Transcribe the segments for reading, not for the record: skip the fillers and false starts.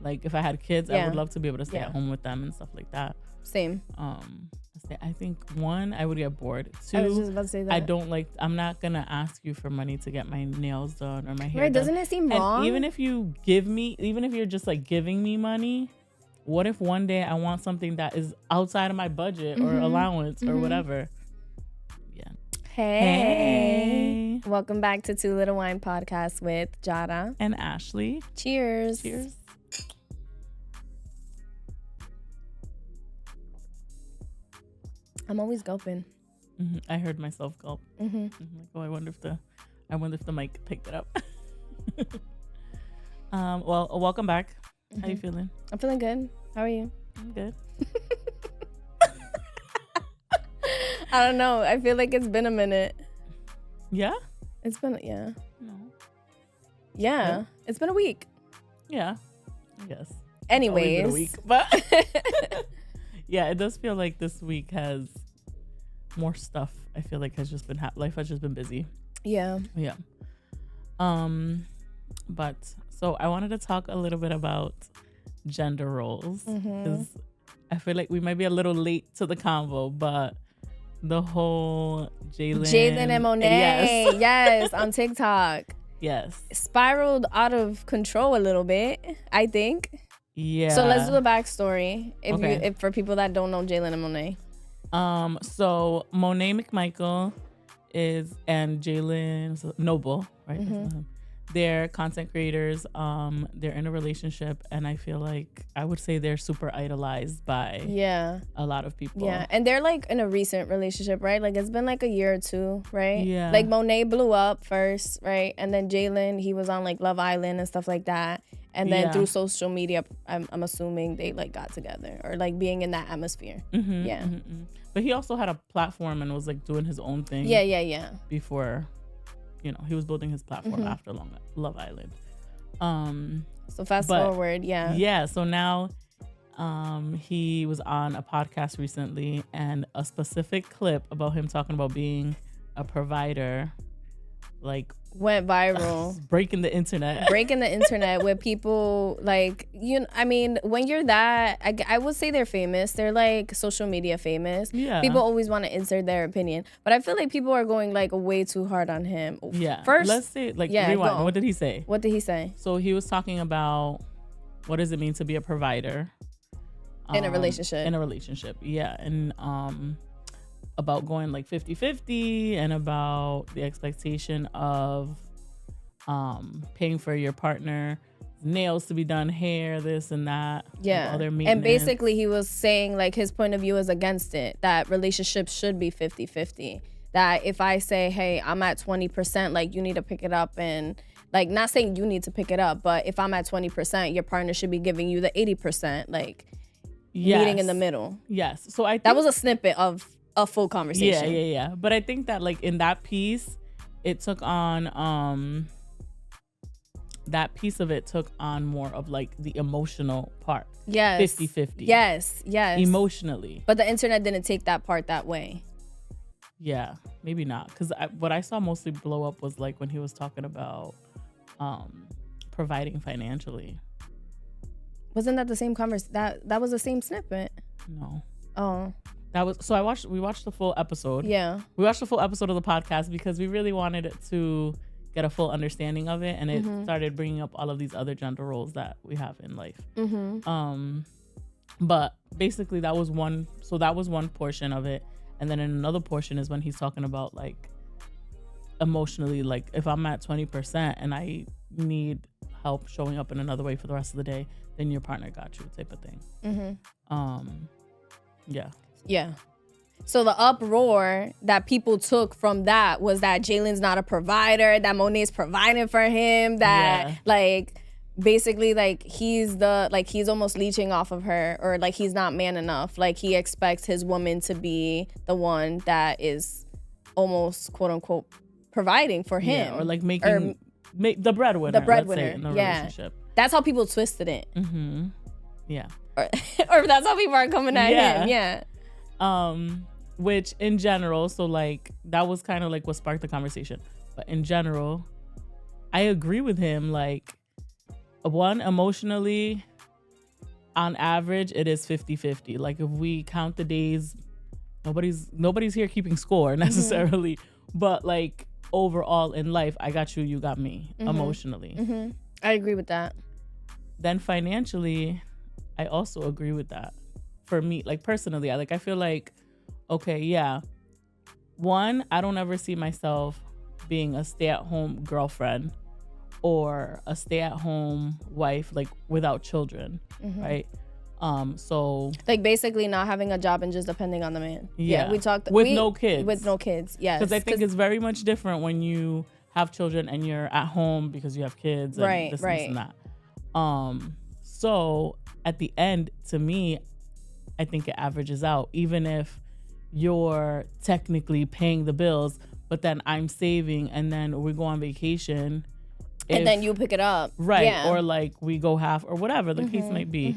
Like if I had kids, I would love to be able to stay at home with them and stuff like that. Same. I think one, I would get bored. Two, I was just about to say that. I'm not gonna ask you for money to get my nails done or my hair done. Doesn't it seem wrong? And even if you're just like giving me money, what if one day I want something that is outside of my budget or allowance or whatever? Yeah. Hey. Welcome back to Two Little Wine Podcast with Jada and Ashley. Cheers. Cheers. I'm always gulping. I heard myself gulp. Like, oh, I wonder if the mic picked it up. Well, welcome back. How you feeling? I'm feeling good. How are you? I'm good. I don't know. I feel like it's been a minute. Yeah? It's been, yeah. No. Yeah. It's been a week. Yeah. I guess. Anyways. It's always been a week, but yeah, it does feel like this week has more stuff. I feel like has just been life has just been busy. Yeah. Yeah. But so I wanted to talk a little bit about gender roles because I feel like we might be a little late to the convo, but the whole Jalen and Monet, yes, on TikTok, yes, spiraled out of control a little bit, I think. Yeah. So let's do the backstory if for people that don't know Jalen and Monet. So Monet McMichael and Jalen Noble, right? They're content creators. They're in a relationship, and I feel like I would say they're super idolized by a lot of people. Yeah, and they're like in a recent relationship, right? Like it's been like a year or two, right? Yeah. Like Monet blew up first, right? And then Jaylen, he was on like Love Island and stuff like that. And then through social media, I'm assuming they like got together or like being in that atmosphere. But he also had a platform and was like doing his own thing. Yeah. Before, he was building his platform after Love Island. So fast forward, Yeah. So now, he was on a podcast recently, and a specific clip about him talking about being a provider, like, went viral. breaking the internet with people like, I mean, when you're that, I would say they're famous. They're like social media famous. Yeah. People always want to insert their opinion, but I feel like people are going like way too hard on him. Yeah. First, let's say rewind. What did he say? What did he say? So he was talking about what does it mean to be a provider in a relationship. Yeah. And about going like 50-50 and about the expectation of paying for your partner nails to be done, hair, this and that. Yeah. Other maintenance. And basically he was saying like his point of view is against it, that relationships should be 50-50. That if I say, hey, I'm at 20%, like you need to pick it up, and like not saying you need to pick it up, but if I'm at 20%, your partner should be giving you the 80%, like meeting in the middle. Yes. So I think that was a snippet of a full conversation. Yeah. But I think that like in that piece, it took on that piece of it took on more of like the emotional part. Yes. 50-50. Yes. Emotionally. But the internet didn't take that part that way. Yeah, maybe not. Because what I saw mostly blow up was like when he was talking about providing financially. Wasn't that the same conversation? That was the same snippet? No. Oh. That was so we watched the full episode. Yeah. We watched the full episode of the podcast because we really wanted it to get a full understanding of it, and it started bringing up all of these other gender roles that we have in life. But basically that was one portion of it, and then in another portion is when he's talking about like emotionally, like if I'm at 20% and I need help showing up in another way for the rest of the day, then your partner got you, type of thing. Yeah. So the uproar that people took from that was that Jalen's not a provider, that Monet's providing for him, that like basically like he's almost leeching off of her, or like he's not man enough. Like he expects his woman to be the one that is almost quote unquote providing for him, or like making the breadwinner. Let's say, in the relationship. That's how people twisted it. Yeah. Or that's how people are coming at him. Yeah. Which in general, so like that was kind of like what sparked the conversation. But in general, I agree with him. Like, one, emotionally, on average, it is 50-50. Like if we count the days, nobody's here keeping score necessarily, but like overall in life, I got you, you got me emotionally. I agree with that. Then financially, I also agree with that. For me, like personally, I feel like, okay, yeah. One, I don't ever see myself being a stay-at-home girlfriend or a stay-at-home wife, like without children, right? So like basically not having a job and just depending on the man. Yeah, we talked with no kids. With no kids, yes. Because I think it's very much different when you have children and you're at home because you have kids, and this and that. So at the end, to me, I think it averages out, even if you're technically paying the bills, but then I'm saving, and then we go on vacation, and then you pick it up, right? Yeah. Or like we go half, or whatever the case might be.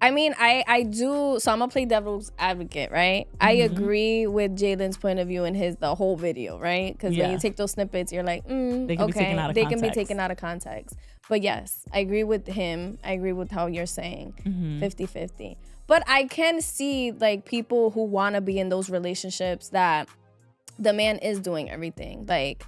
I mean, I do. So I'm gonna play devil's advocate, right? I agree with Jalen's point of view in the whole video, right? Because when you take those snippets, you're like, they can be taken out of they context. can be taken out of context. But yes, I agree with him. I agree with how you're saying 50-50. But I can see like people who want to be in those relationships that the man is doing everything. Like,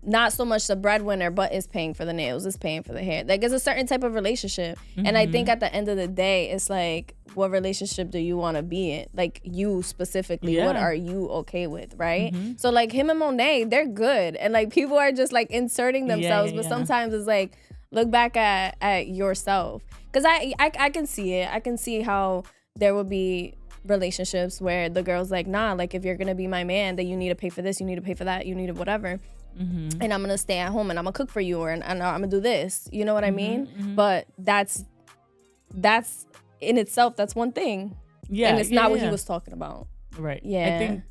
not so much the breadwinner, but is paying for the nails, is paying for the hair. Like, it's a certain type of relationship. And I think at the end of the day, it's like, what relationship do you want to be in? Like, you specifically, what are you okay with, right? So, like, him and Monet, they're good. And, like, people are just, like, inserting themselves. But sometimes it's like, look back at yourself. Because I can see it. I can see how there would be relationships where the girl's like, nah, like, if you're going to be my man, then you need to pay for this, you need to pay for that, you need to whatever. And I'm going to stay at home and I'm going to cook for you, or and I'm going to do this. You know what I mean? But that's in itself, that's one thing. Yeah. And it's not what he was talking about. Right. Yeah. I think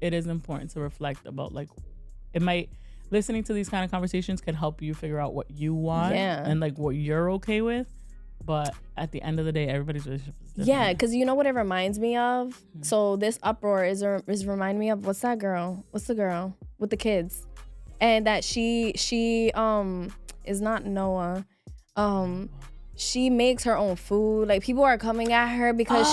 it is important to reflect about, like, it might, listening to these kind of conversations can help you figure out what you want and like what you're okay with. But at the end of the day, everybody's relationship is different. Yeah, because you know what it reminds me of? So this uproar is remind me of, what's that girl? What's the girl with the kids? And that she is not Noah. She makes her own food. Like, people are coming at her because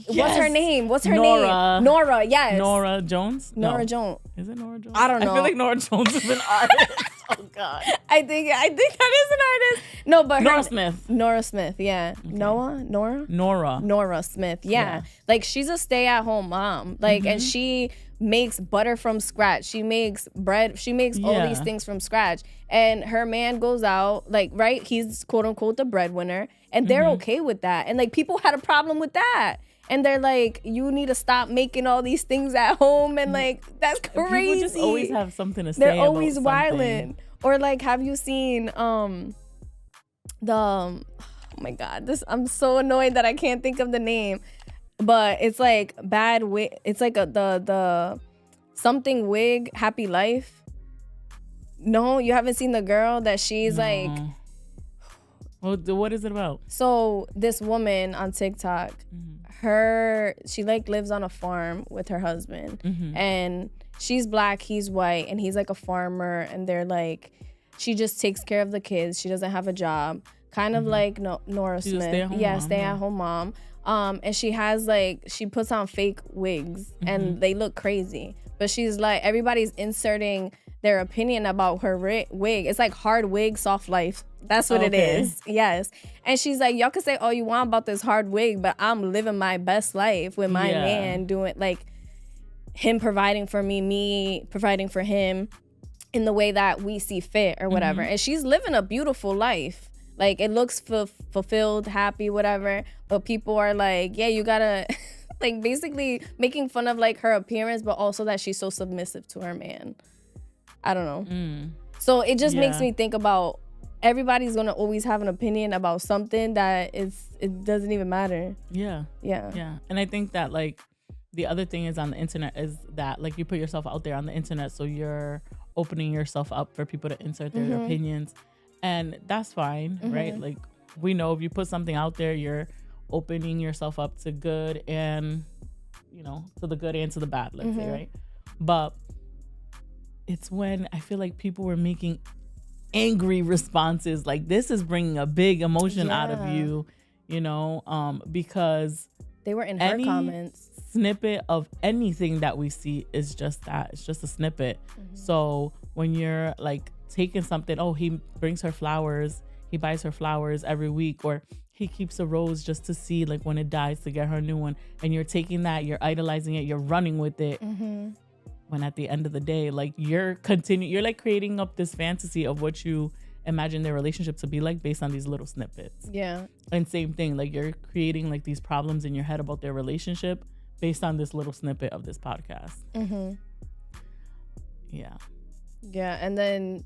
what's her name? What's her name? Nora, yes. Nora Jones? Nora Jones. Is it Nora Jones? I don't know. I feel like Nora Jones is an artist. Oh God. I think that is an artist. No, but Nora Smith. Nora Smith, yeah. Okay. Nora Smith, yeah. Like, she's a stay-at-home mom. Like, and she makes butter from scratch. She makes bread. She makes all these things from scratch. And her man goes out, like, right? He's quote unquote the breadwinner, and they're okay with that. And like, people had a problem with that. And they're like, you need to stop making all these things at home. And like, that's crazy. People just always have something to say. They're always wilding. Or like, have you seen oh my God, I'm so annoyed that I can't think of the name. But it's like bad wig. It's like the something wig, Happy Life. No, you haven't seen the girl that she's like. Well, what is it about? So this woman on TikTok, she like lives on a farm with her husband, and she's black, he's white, and he's like a farmer, and they're like, she just takes care of the kids. She doesn't have a job, kind of like Nora Smith. Stay-at-home mom. And she has like, she puts on fake wigs and they look crazy. But she's like, everybody's inserting their opinion about her wig. It's like hard wig, soft life. That's what it is. Yes. And she's like, y'all can say all you want about this hard wig, but I'm living my best life with my man, doing like him providing for me providing for him in the way that we see fit or whatever. And she's living a beautiful life. Like, it looks fulfilled, happy, whatever. But people are like, yeah, you gotta, like, basically making fun of, like, her appearance, but also that she's so submissive to her man. I don't know. So it just makes me think about, everybody's gonna always have an opinion about something that it doesn't even matter. Yeah. And I think that, like, the other thing is on the internet is that, like, you put yourself out there on the internet, so you're opening yourself up for people to insert their opinions. And that's fine, right? Like, we know if you put something out there, you're opening yourself up to good and, you know, to the good and to the bad, let's say, right? But it's when I feel like people were making angry responses. Like, this is bringing a big emotion out of you, because they were in her comments. Snippet of anything that we see is just that. It's just a snippet. So when you're like taking something, he brings her flowers, he buys her flowers every week, or he keeps a rose just to see like when it dies to get her a new one, and you're taking that, you're idolizing it, you're running with it, when at the end of the day, like you're like creating up this fantasy of what you imagine their relationship to be like based on these little snippets. Yeah. And same thing, like you're creating like these problems in your head about their relationship based on this little snippet of this podcast. Yeah. And then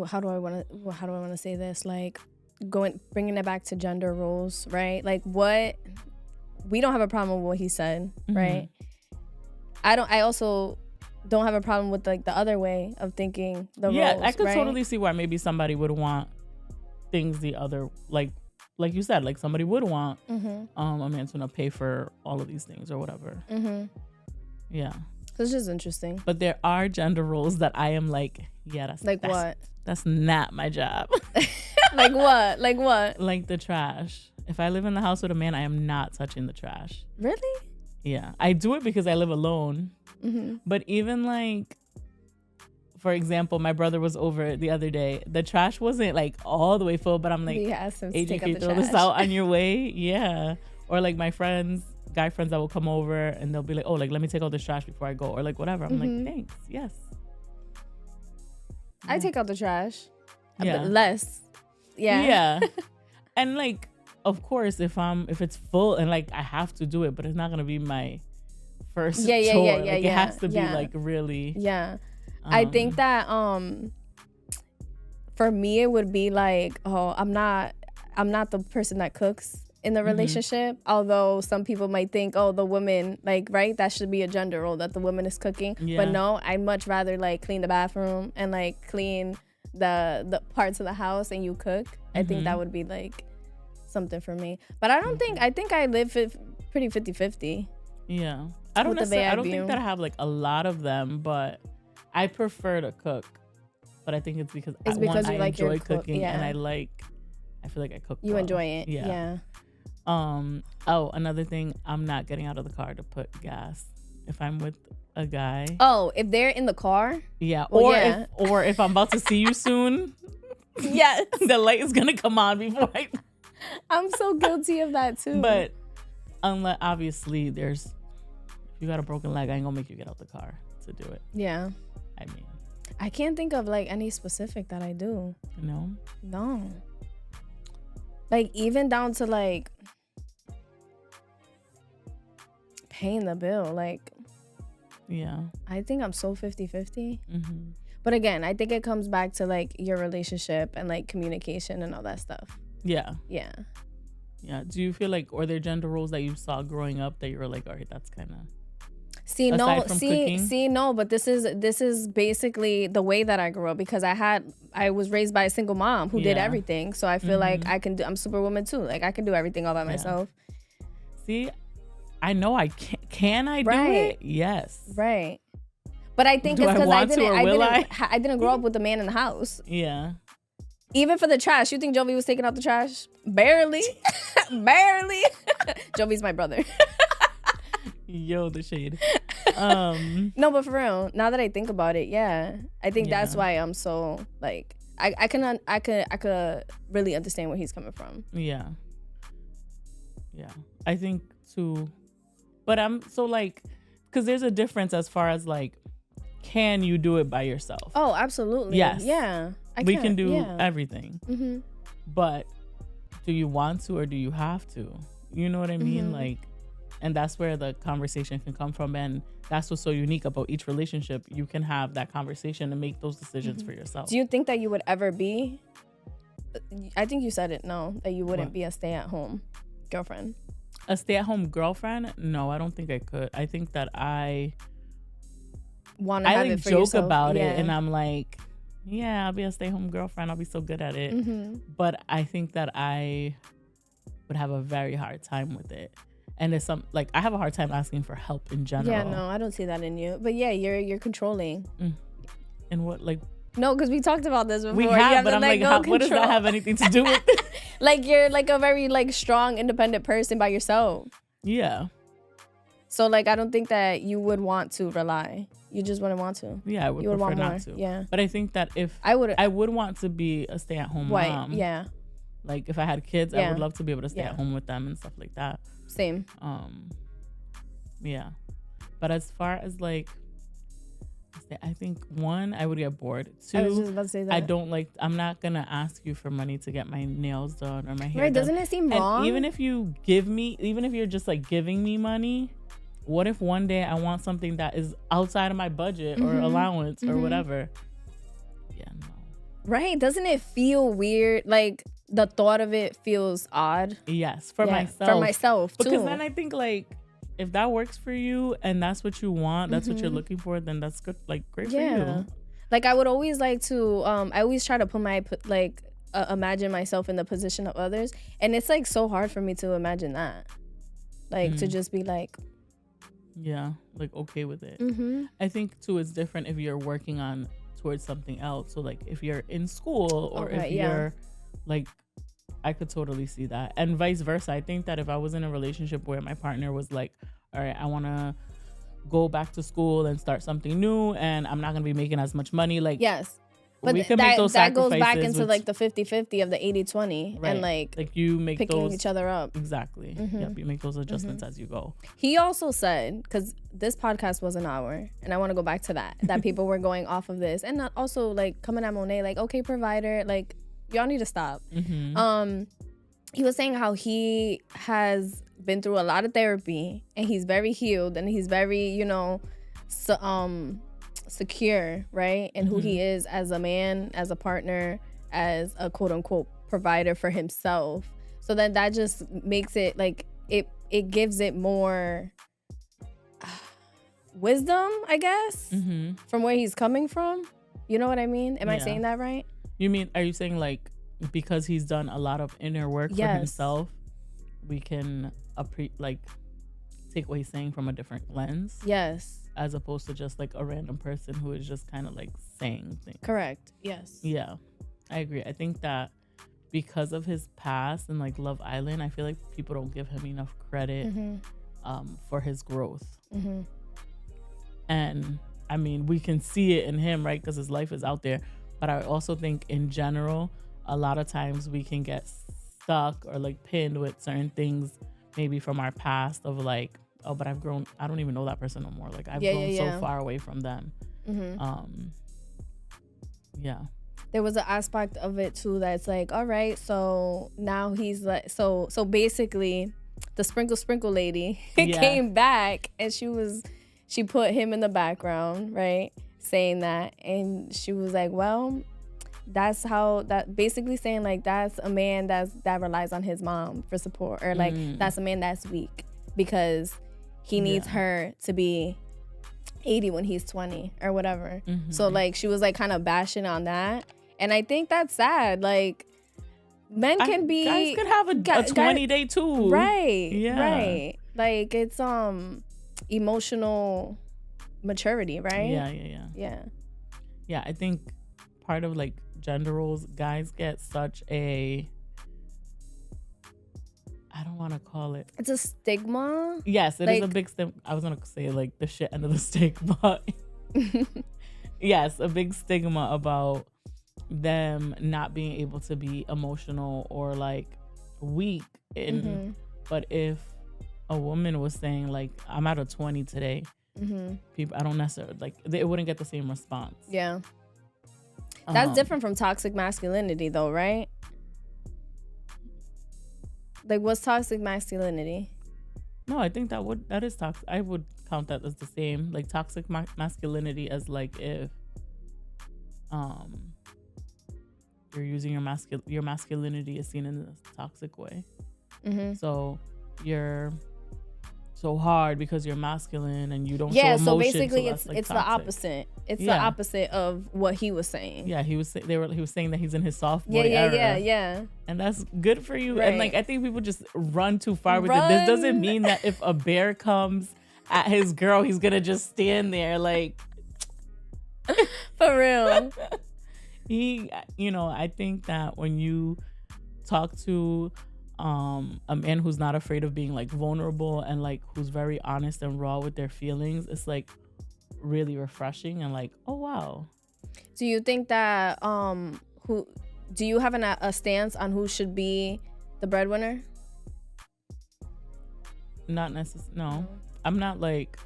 how do I want to say this? Like bringing it back to gender roles, right? Like we don't have a problem with what he said, right? I also don't have a problem with like the other way of thinking the roles. Yeah, I could right? totally see why maybe somebody would want things the other, like you said, like somebody would want a man's gonna pay for all of these things or whatever. Yeah. It's just interesting. But there are gender roles that I am like, what? That's not my job. Like what? Like what? Like the trash. If I live in the house with a man, I am not touching the trash. Really? Yeah. I do it because I live alone. But even like, for example, my brother was over the other day. The trash wasn't like all the way full, but I'm like, AJ, can you throw this out on your way? Yeah. Or like my guy friends that will come over and they'll be like, oh, like, let me take out this trash before I go, or like whatever. I'm like, thanks. Yes. I take out the trash. Yeah. But less. Yeah. Yeah. And like, of course, if it's full and like I have to do it, but it's not gonna be my first chore. It has to be like really. Yeah. I think that for me it would be like, I'm not the person that cooks in the relationship, although some people might think, the woman, like, right, that should be a gender role, that the woman is cooking. But no, I'd much rather like clean the bathroom and like clean the parts of the house and you cook. I think that would be like something for me. But I think I live pretty 50-50. Yeah. I don't think that I have like a lot of them, but I prefer to cook. But I think it's because I like enjoy cooking and I feel like I cook You well. enjoy it. Yeah. Another thing, I'm not getting out of the car to put gas if I'm with a guy. If they're in the car? Yeah. Or if I'm about to see you soon. Yes. The light is gonna come on before I'm so guilty of that too. But unless obviously if you got a broken leg, I ain't gonna make you get out the car to do it. Yeah. I mean, I can't think of like any specific that I do. No. Like even down to like paying the bill, like, yeah, I think I'm so 50-50. But again, I think it comes back to like your relationship and like communication and all that stuff. Yeah. Do you feel like, are there gender roles that you saw growing up that you were like, all right, that's kind of no, but this is basically the way that I grew up, because I was raised by a single mom who did everything. So I feel like I'm Superwoman too. Like I can do everything all by myself. See, I know I can I do it? Yes. Right. But I think it's because I didn't grow up with a man in the house. Yeah. Even for the trash, you think Jovi was taking out the trash? Barely. Barely. Jovi's my brother. Yo, the shade. No, but for real, now that I think about it, I think that's why I'm so like I could really understand where he's coming from. Yeah. I think too, but I'm so like, because there's a difference as far as like, can you do it by yourself? Oh, absolutely. Yes. Yeah. We can do everything. But do you want to or do you have to? You know what I mean? Like. And that's where the conversation can come from. And that's what's so unique about each relationship. You can have that conversation and make those decisions for yourself. Do you think that you would ever be, I think you said it, no, that you wouldn't be a stay-at-home girlfriend? A stay-at-home girlfriend? No, I don't think I could. I think that I want to have it for yourself. joke about it and I'm like, yeah, I'll be a stay-at-home girlfriend. I'll be so good at it. But I think that I would have a very hard time with it. And it's like I have a hard time asking for help in general. Yeah, no, I don't see that in you. But yeah, you're controlling. And what, like, No, because we talked about this before. We have, but I'm like, what does that have anything to do with it? Like, you're like a very like strong, independent person by yourself. Yeah. So like, I don't think that you would want to rely. You just wouldn't want to. Yeah, I would prefer not to. Yeah. But I think that if I would want to be a stay-at-home mom. Yeah. Like if I had kids, I would love to be able to stay at home with them and stuff like that. Same. Yeah. But as far as like, I think one, I would get bored. Two, I was just about to say that. I'm not gonna ask you for money to get my nails done or my hair done. Doesn't it seem wrong? And even if you're just like giving me money, what if one day I want something that is outside of my budget or allowance or whatever? Yeah, no. Right? Doesn't it feel weird? Like the thought of it feels odd. Yes, for myself. For myself too. Because then I think like, if that works for you and that's what you want, that's what you're looking for, then that's good. Like great for you. Like I would always like to. I always try to put imagine myself in the position of others, and it's like so hard for me to imagine that. Like to just be like. Yeah, like okay with it. I think too, it's different if you're working on towards something else. So like if you're in school or if you're like, I could totally see that. And vice versa. I think that if I was in a relationship where my partner was like, all right, I want to go back to school and start something new and I'm not going to be making as much money. Like, yes. But we can make those that goes sacrifices back into like the 50-50 of the 80-20 right. and like you make picking those, each other up. Exactly. Yep, you make those adjustments as you go. He also said, because this podcast was an hour and I want to go back to that people were going off of this and also like coming at Monet like, okay, provider, like y'all need to stop. He was saying how he has been through a lot of therapy and he's very healed and he's very, secure, right? And who he is as a man, as a partner, as a quote unquote provider for himself. So then that just makes it like it gives it more wisdom, I guess, from where he's coming from. You know what I mean? Am I saying that right? Are you saying like because he's done a lot of inner work for himself, we can take what he's saying from a different lens? Yes. As opposed to just like a random person who is just kind of like saying things. Correct. Yes. Yeah, I agree. I think that because of his past and like Love Island, I feel like people don't give him enough credit for his growth. And I mean, we can see it in him, right? Because his life is out there. But I also think in general, a lot of times we can get stuck or like pinned with certain things, maybe from our past of like, oh, but I've grown. I don't even know that person no more. Like I've grown so far away from them. Yeah. There was an aspect of it too that's like, all right, so now he's like, so basically, the sprinkle lady came back and she put him in the background, right, saying that, and she was like, well, that's how that basically saying like that's a man that relies on his mom for support, or like that's a man that's weak because he needs her to be 80 when he's 20 or whatever. So like she was like kind of bashing on that, and I think that's sad. Like men can be guys could have a 20-day too, right? Yeah, right. Like it's emotional maturity, right? Yeah. I think part of like gender roles, guys get such a, I don't want to call it. It's a stigma. Yes, it is a big stigma. I was going to say like the shit end of the stick, but yes, a big stigma about them not being able to be emotional or like weak. But if a woman was saying like, I'm at a 20 today, people, I don't necessarily like, it wouldn't get the same response. Yeah. That's different from toxic masculinity though, right? Like, what's toxic masculinity? No, I think that is toxic. I would count that as the same. Like toxic masculinity as like if you're using your masculinity is seen in a toxic way. So you're so hard because you're masculine and you don't show emotion. So basically it's like the opposite. It's the opposite of what he was saying. Yeah, he was saying that he's in his soft boy era. Yeah. And that's good for you. Right. And like I think people just run too far with it. This doesn't mean that if a bear comes at his girl, he's gonna just stand there like for real. I think that when you talk to a man who's not afraid of being like vulnerable and like who's very honest and raw with their feelings, it's like really refreshing and like, oh wow. Do you think that who do you have a stance on who should be the breadwinner? Not necessarily. No, I'm not like.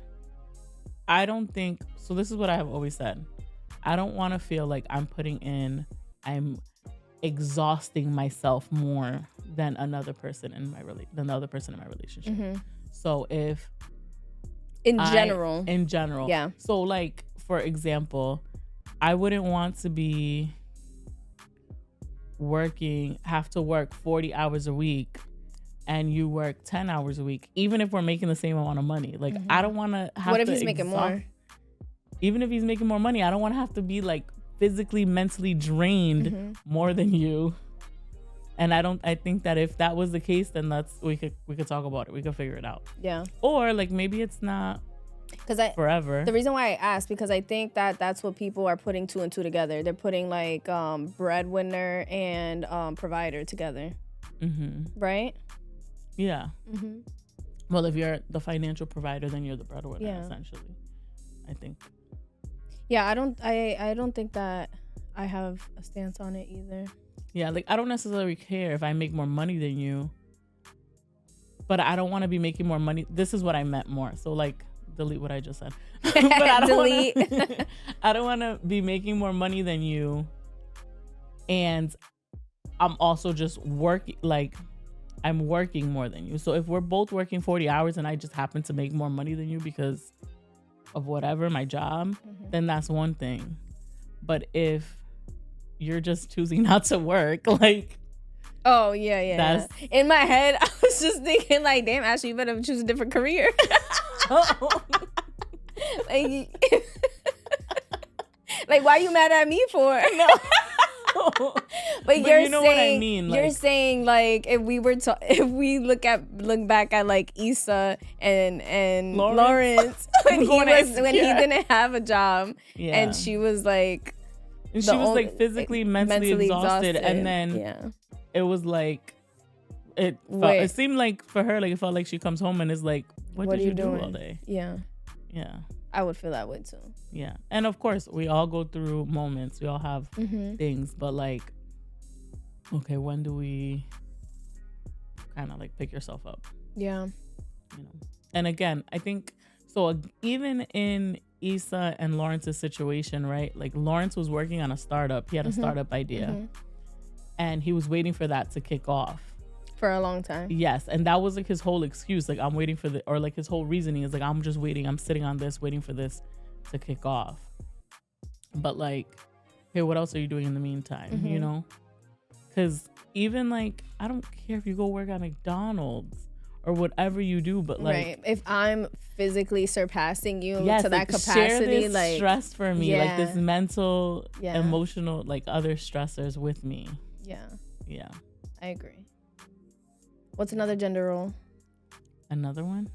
I don't think so. This is what I have always said. I don't want to feel like I'm exhausting myself more than another person in my relationship. Mm-hmm. So if in general, yeah. So like for example, I wouldn't want to be have to work 40 hours a week and you work 10 hours a week, even if we're making the same amount of money. Like, mm-hmm. I don't want to have What if he's making more? Even if he's making more money, I don't want to have to be like physically, mentally drained mm-hmm. more than you. And I think that if that was the case, then we could talk about it. We could figure it out. Yeah. Or like maybe it's not forever. The reason why I asked, because I think that that's what people are putting two and two together. They're putting like breadwinner and provider together. Mm-hmm. Right? Yeah. Mm-hmm. Well, if you're the financial provider, then you're the breadwinner, essentially. I think. Yeah, I don't think that I have a stance on it either. Yeah, like I don't necessarily care if I make more money than you, but I don't want to be making more money. This is what I meant more. So like, delete what I just said. But I don't want to be making more money than you, and I'm also just working. Like, I'm working more than you. So if we're both working 40 hours and I just happen to make more money than you because of whatever, my job, mm-hmm. then that's one thing. But if you're just choosing not to work, like, oh yeah. In my head, I was just thinking like, damn, Ashley, you better choose a different career. Like, why are you mad at me for? No. But you're you know saying, what I mean. Like, you're saying like if we look back at like Issa and Lawrence when he didn't have a job, and she was like, and she was like physically, mentally exhausted, and then it was like it seemed like for her, like it felt like she comes home and is like, what did you do all day? Yeah. I would feel that way too. Yeah. And of course, we all go through moments. We all have mm-hmm. things. But like, okay, when do we kind of like pick yourself up? Yeah. You know. And again, I think, so even in Issa and Lawrence's situation, right? Like Lawrence was working on a startup. He had a mm-hmm. startup idea. Mm-hmm. And he was waiting for that to kick off. For a long time. Yes. And that was like his whole excuse. Like, I'm waiting for or like his whole reasoning is like, I'm just waiting. I'm sitting on this, waiting for this to kick off. But like, hey, what else are you doing in the meantime? Mm-hmm. You know? Because even like, I don't care if you go work at McDonald's or whatever you do, but like, right. If I'm physically surpassing you to that like, capacity, share this like stress for me, like this mental, emotional, like other stressors with me. Yeah. I agree. What's another gender role? Another one?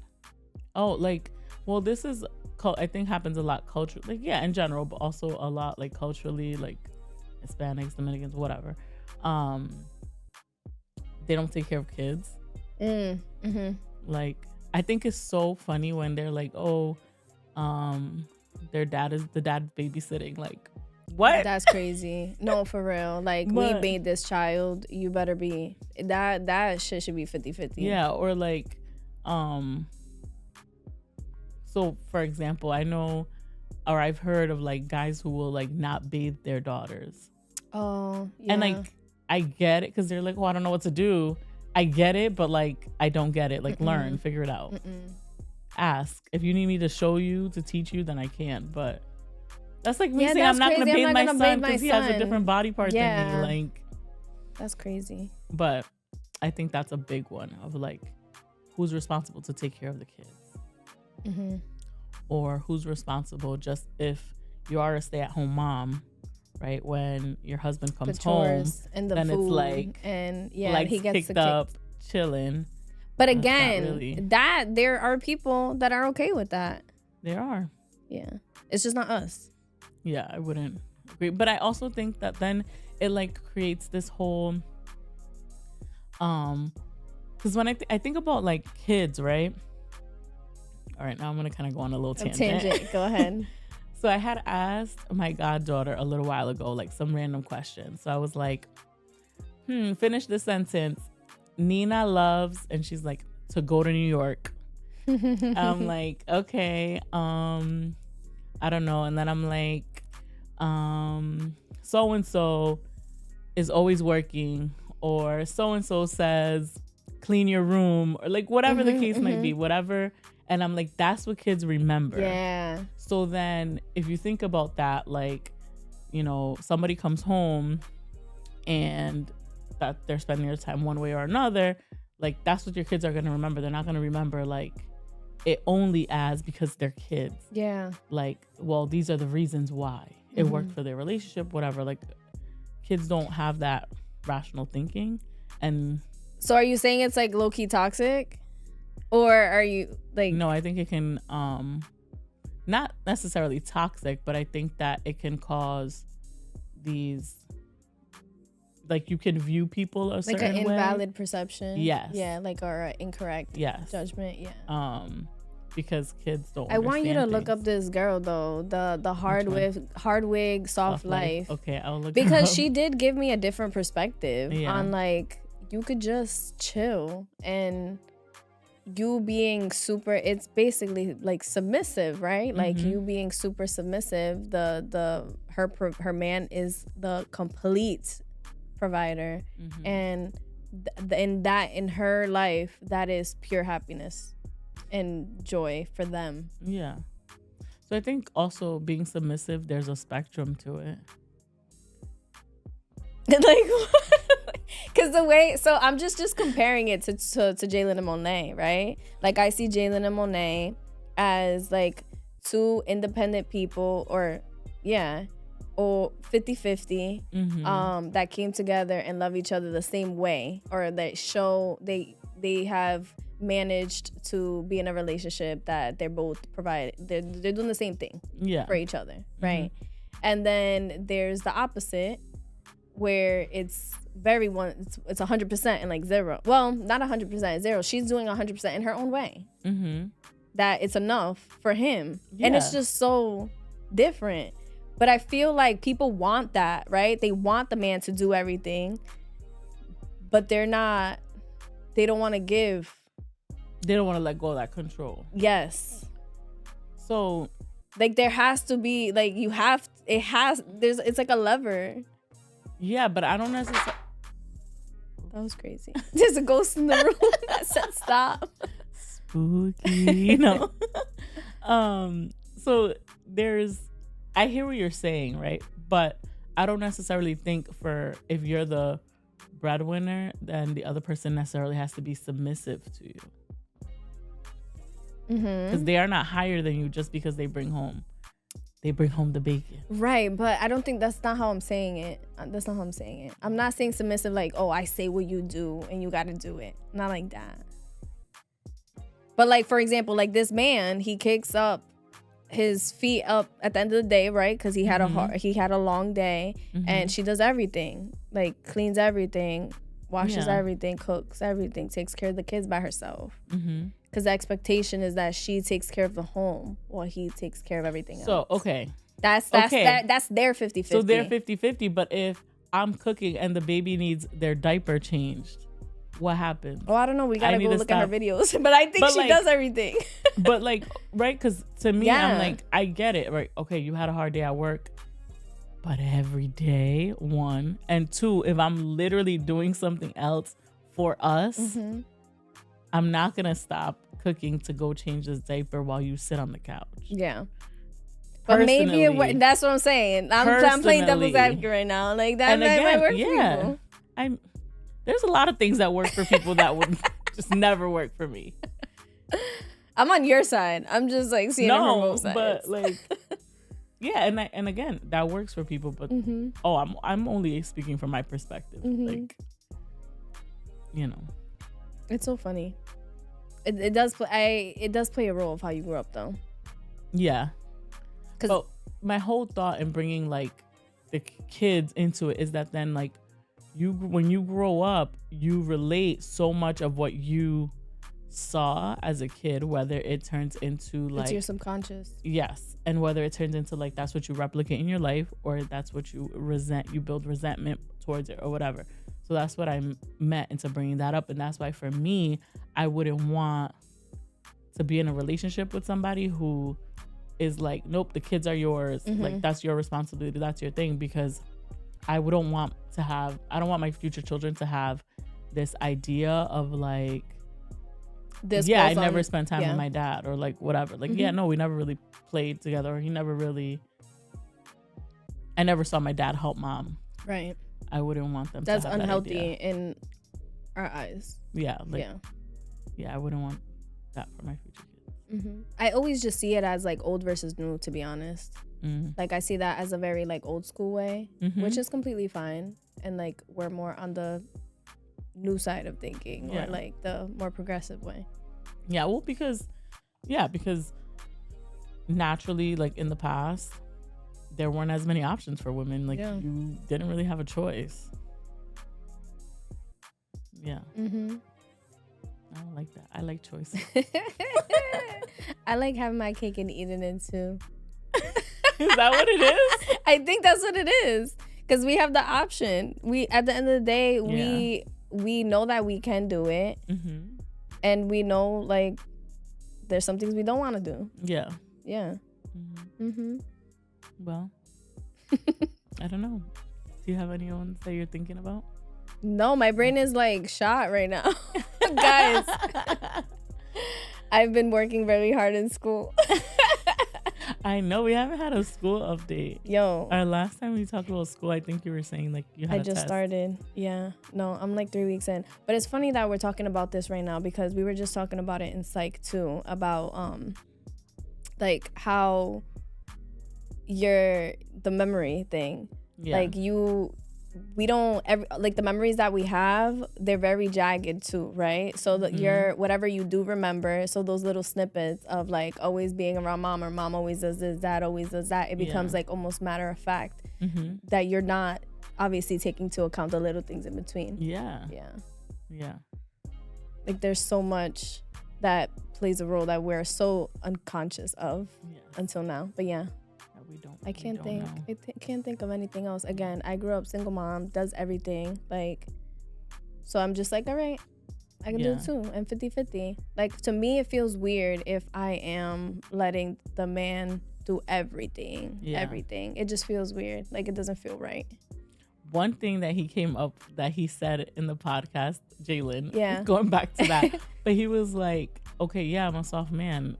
Oh, like, well, this is, I think happens a lot culturally. Like, yeah, in general, but also a lot, like, culturally, like, Hispanics, Dominicans, whatever. They don't take care of kids. Mm-hmm. Like, I think it's so funny when they're like, oh, the dad's babysitting. Like, what? That's crazy. No, for real. Like, we made this child. You better be that shit should be 50-50. Yeah, or like, so for example, I know, or I've heard of like guys who will like not bathe their daughters. Oh, yeah. And like, I get it because they're like, oh, I don't know what to do. I get it, but like, I don't get it. Like, learn, figure it out. Ask. If you need me to show you, to teach you, then I can. But that's like me saying I'm not going to bathe my son because he has a different body part than me. Like, that's crazy. But I think that's a big one of like, who's responsible to take care of the kids? Mm-hmm. Or who's responsible just if you are a stay-at-home mom, right? When your husband comes home, and the then food, it's like, and he gets kicked up, chilling. But again, that there are people that are okay with that. There are. Yeah. It's just not us. Yeah, I wouldn't agree. But I also think that then it like creates this whole because when I think about like kids, right? All right, now I'm gonna kind of go on a little tangent. Go ahead. So I had asked my goddaughter a little while ago, like some random question. So I was like, finish the sentence. Nina loves, and she's like, to go to New York. I'm like, okay, I don't know. And then I'm like, so and so is always working, or so and so says clean your room, or like whatever the case might be, whatever. And I'm like, that's what kids remember. Yeah. So then if you think about that, like, you know, somebody comes home and that they're spending their time one way or another, like that's what your kids are going to remember. They're not going to remember like it only as because they're kids. Yeah. Like, well, these are the reasons why it worked for their relationship, whatever. Like kids don't have that rational thinking. And so are you saying it's like low-key toxic? Or are you like... No, I think it can, not necessarily toxic, but I think that it can cause these, like you can view people a certain way. Like an invalid perception. Yes. Yeah, like or incorrect judgment. Yeah. Because kids don't. I want you to things. Look up this girl though, the hard wig, soft life. Okay, I'll look. Because she did give me a different perspective on like you could just chill and you being super. It's basically like submissive, right? Like you being super submissive. Her man is the complete provider, and in her life, that is pure happiness and joy for them. Yeah. So I think also being submissive, there's a spectrum to it. Like, because the way, so I'm just comparing it to Jaylen and Monet, right? Like I see Jaylen and Monet as like two independent people, or 50-50, that came together and love each other the same way, or that show they have managed to be in a relationship that they're both they're doing the same thing for each other, right? And then there's the opposite, where it's it's 100% and like zero. Well, not 100%, zero. She's doing 100% in her own way. That it's enough for him, and it's just so different. But I feel like people want that, right? They want the man to do everything, but they don't want to give. They don't want to let go of that control. Yes. So, like, there has to be, like, it's like a lever. Yeah, but I don't necessarily. That was crazy. There's a ghost in the room that said stop. Spooky, So I hear what you're saying, right? But I don't necessarily think if you're the breadwinner, then the other person necessarily has to be submissive to you. Because they are not higher than you just because they bring home the bacon. Right, but I don't think that's not how I'm saying it. That's not how I'm saying it. I'm not saying submissive like, oh, I say what you do and you got to do it. Not like that. But like, for example, like this man, he kicks up his feet up at the end of the day, right? Because he had a long day, and she does everything, like cleans everything, washes everything, cooks everything, takes care of the kids by herself. Because the expectation is that she takes care of the home while he takes care of everything else. So, okay. That's their 50-50. So they're 50-50, but if I'm cooking and the baby needs their diaper changed, what happens? Oh, I don't know. We gotta go look at her videos. But I think she does everything. But like, right? Because to me, I'm like, I get it, right? Okay, you had a hard day at work. But every day, one. And two, if I'm literally doing something else for us, I'm not going to stop cooking to go change this diaper while you sit on the couch. Yeah. But maybe that's what I'm saying. I'm playing devil's advocate right now. Like that might work for people. There's a lot of things that work for people that would just never work for me. I'm on your side. I'm just like seeing it from both sides. But like, yeah, and again, that works for people. But I'm only speaking from my perspective. Like, you know, it's so funny. It does play a role of how you grew up, though. Yeah. But my whole thought in bringing like the kids into it is that then like when you grow up, you relate so much of what you saw as a kid, whether it turns into like it's your subconscious. Yes. And whether it turns into like that's what you replicate in your life, or that's what you build resentment towards it or whatever. So that's what I meant into bringing that up. And that's why for me, I wouldn't want to be in a relationship with somebody who is like, nope, the kids are yours. Like that's your responsibility. That's your thing. Because I don't want my future children to have this idea of like, this I never spent time with my dad or like whatever. Like, no, we never really played together. Or I never saw my dad help mom. Right. I wouldn't want them That's to have unhealthy that idea. in our eyes. Yeah. Like, I wouldn't want that for my future kids. I always just see it as like old versus new, to be honest. Like I see that as a very like old school way, which is completely fine. And like we're more on the new side of thinking or like the more progressive way. Yeah, well, because naturally, like in the past, there weren't as many options for women. Like you didn't really have a choice. Yeah. I don't like that. I like choice. I like having my cake and eating it too. Is that what it is? I think that's what it is. Because we have the option. We at the end of the day, we know that we can do it. And we know like there's some things we don't want to do. Yeah. Well, I don't know. Do you have any ones that you're thinking about? No, my brain is like shot right now. Guys, I've been working very hard in school. I know we haven't had a school update. Yo, our last time we talked about school, I think you were saying like you had I just started. Yeah, no, I'm like 3 weeks in. But it's funny that we're talking about this right now because we were just talking about it in psych too, about like how the memory thing. Like we don't ever like the memories that we have, they're very jagged too, right? So that whatever you do remember, so those little snippets of like always being around mom, or mom always does this, dad always does that, it becomes like almost matter of fact that you're not obviously taking into account the little things in between. Yeah. Like there's so much that plays a role that we're so unconscious of until now. But I can't think of anything else. Again, I grew up single mom, does everything. Like, so I'm just like, all right, I can do it too. And 50-50. Like, to me, it feels weird if I am letting the man do everything. Everything. It just feels weird. Like, it doesn't feel right. One thing that he said in the podcast, Jaylen, going back to that, but he was like, okay, I'm a soft man.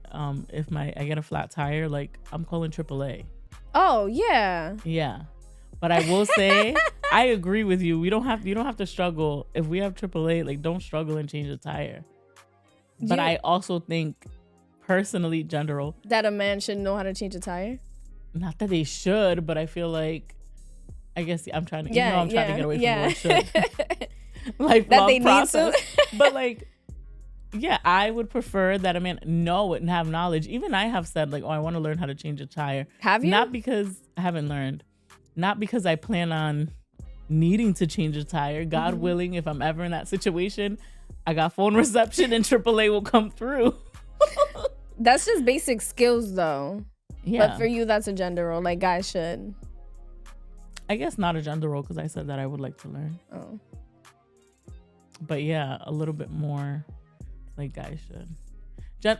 If I get a flat tire, like, I'm calling AAA. Oh, yeah. Yeah. But I will say, I agree with you. You don't have to struggle. If we have AAA, like, don't struggle and change a tire. But I also think, personally, general, that a man should know how to change a tire? Not that they should, but I feel like, I guess I'm trying to get away from the word should. Lifelong they process. Need to. But like, I would prefer that a man know it and have knowledge. Even I have said like, oh, I want to learn how to change a tire. Have you? Not because I haven't learned. Not because I plan on needing to change a tire. God willing, if I'm ever in that situation, I got phone reception and AAA will come through. That's just basic skills though. Yeah. But for you, that's a gender role. Like guys should. I guess not a gender role because I said that I would like to learn. Oh. But a little bit more like guys should.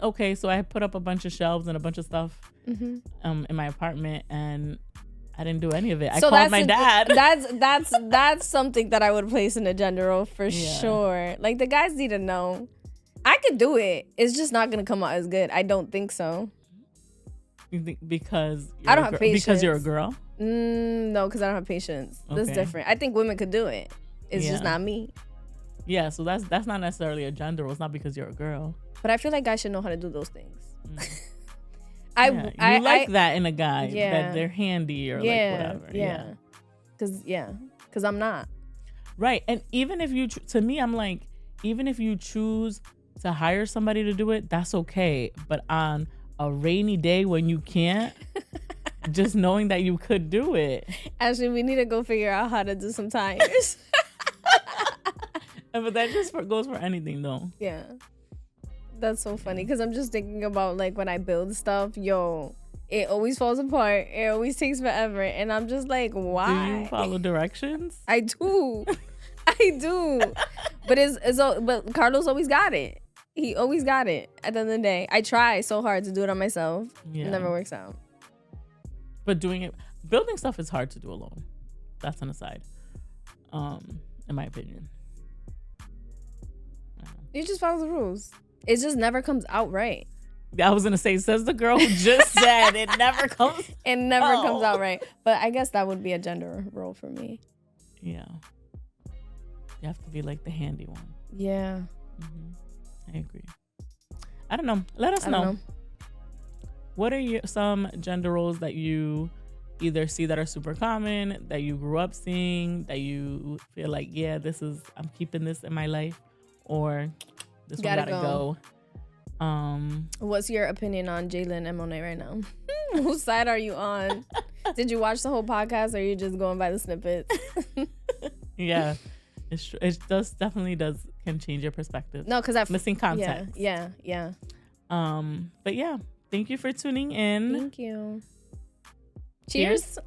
Okay, so I put up a bunch of shelves and a bunch of stuff in my apartment, and I didn't do any of it. I called my dad. That's something that I would place in a gender role for sure. Like the guys need to know. I could do it. It's just not gonna come out as good. I don't think so. You think because I don't have patience. Because you're a girl? No, because I don't have patience. Okay. That's different. I think women could do it. It's just not me. Yeah, so that's not necessarily a gender role. It's not because you're a girl. But I feel like guys should know how to do those things. I like that in a guy, that they're handy or like whatever. Because I'm not. Right, and even if you, to me, I'm like, even if you choose to hire somebody to do it, that's okay. But on a rainy day when you can't, just knowing that you could do it. Actually, we need to go figure out how to do some tires. But that just goes for anything, though. Yeah. That's so funny because I'm just thinking about like when I build stuff, it always falls apart. It always takes forever. And I'm just like, why? Do you follow directions? I do. I do. But Carlos always got it. He always got it at the end of the day. I try so hard to do it on myself. Yeah. It never works out. But building stuff is hard to do alone. That's an aside. In my opinion. You just follow the rules. It just never comes out right. I was gonna say, says the girl who just said it never comes. It never comes out right. But I guess that would be a gender role for me. Yeah. You have to be like the handy one. Yeah. I agree. I don't know. Let us know. What are some gender roles that you either see that are super common, that you grew up seeing, that you feel like, yeah, I'm keeping this in my life, or this one gotta go. What's your opinion on Jaylen and Monet right now? Whose side are you on? Did you watch the whole podcast, or are you just going by the snippets? Yeah, it's true. It definitely can change your perspective. No, because missing context. Yeah. But yeah, thank you for tuning in. Thank you. Cheers.